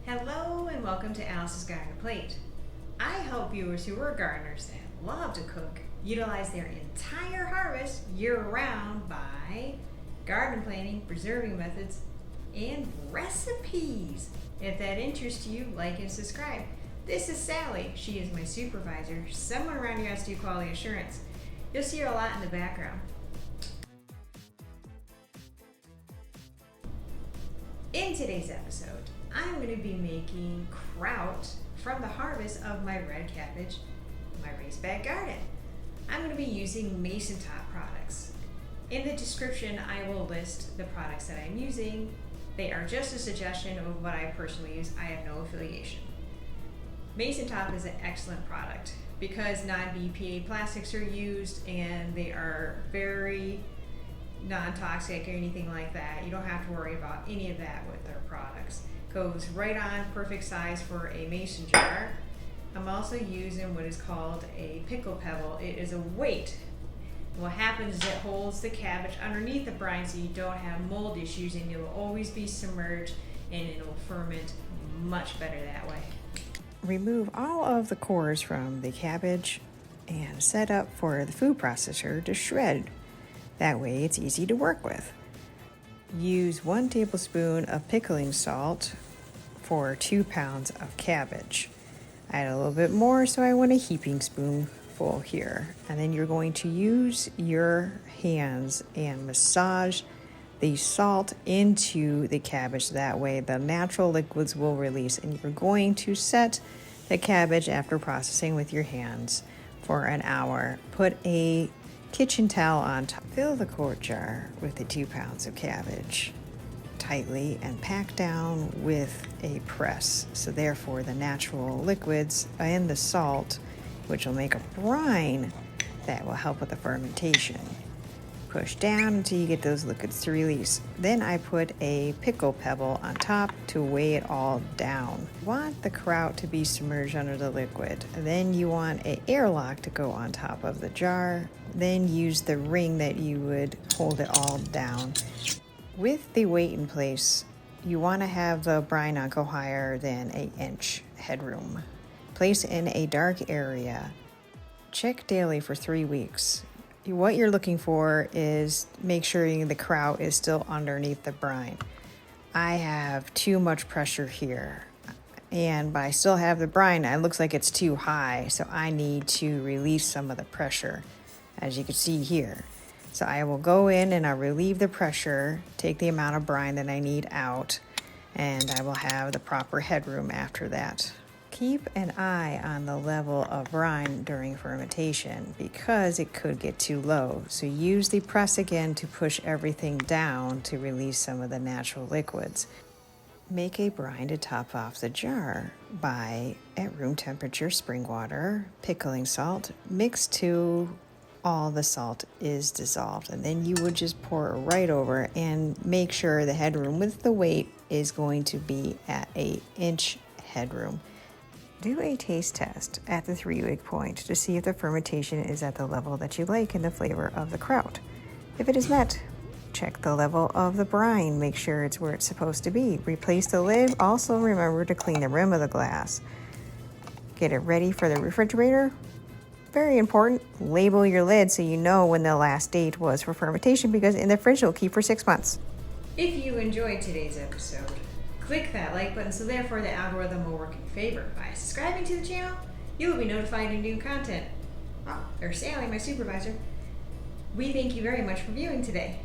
Hello and welcome to Alice's Garden Plate. I help viewers who are gardeners that love to cook utilize their entire harvest year-round by garden planning, preserving methods, and recipes. If that interests you, like and subscribe. This is Sally. She is my supervisor, someone around here has to do quality assurance. You'll see her a lot in the background. In today's episode, I'm going to be making kraut from the harvest of my red cabbage, my raised bed garden. I'm going to be using Mason Top products. In the description, I will list the products that I'm using. They are just a suggestion of what I personally use. I have no affiliation. Mason Top is an excellent product because non-BPA plastics are used and they are very non-toxic or anything like that. You don't have to worry about any of that with their products. Goes right on, perfect size for a mason jar. I'm also using what is called a pickle pebble. It is a weight. What happens is it holds the cabbage underneath the brine so you don't have mold issues and you'll always be submerged and it'll ferment much better that way. Remove all of the cores from the cabbage and set up for the food processor to shred. That way it's easy to work with. Use 1 tablespoon of pickling salt for 2 pounds of cabbage. Add a little bit more, so I want a heaping spoonful here. And then you're going to use your hands and massage the salt into the cabbage. That way the natural liquids will release, and you're going to set the cabbage after processing with your hands for an hour. Put a kitchen towel on top. Fill the quart jar with the 2 pounds of cabbage tightly and pack down with a press. So therefore the natural liquids and the salt, which will make a brine that will help with the fermentation. Push down until you get those liquids to release. Then I put a pickle pebble on top to weigh it all down. You want the kraut to be submerged under the liquid. Then you want an airlock to go on top of the jar. Then use the ring that you would hold it all down. With the weight in place, you want to have the brine not go higher than 1 inch headroom. Place in a dark area. Check daily for 3 weeks. What you're looking for is make sure the kraut is still underneath the brine. I have too much pressure here, and but I still have the brine. It looks like it's too high, so I need to release some of the pressure, as you can see here. So I will go in and I'll relieve the pressure, take the amount of brine that I need out, and I will have the proper headroom after that. Keep an eye on the level of brine during fermentation because it could get too low. So use the press again to push everything down to release some of the natural liquids. Make a brine to top off the jar by, at room temperature, spring water, pickling salt, mixed to all the salt is dissolved, and then you would just pour it right over and make sure the headroom with the weight is going to be at 1 inch headroom. Do a taste test at the 3-week point to see if the fermentation is at the level that you like and the flavor of the kraut. If it is met, check the level of the brine, make sure it's where it's supposed to be. Replace the lid. Also remember to clean the rim of the glass. Get it ready for the refrigerator. Very important, label your lid so you know when the last date was for fermentation, because in the fridge it'll keep for 6 months. If you enjoyed today's episode, click that like button so therefore the algorithm will work in your favor. By subscribing to the channel, you will be notified of new content. Oh, there's Sally, my supervisor. We thank you very much for viewing today.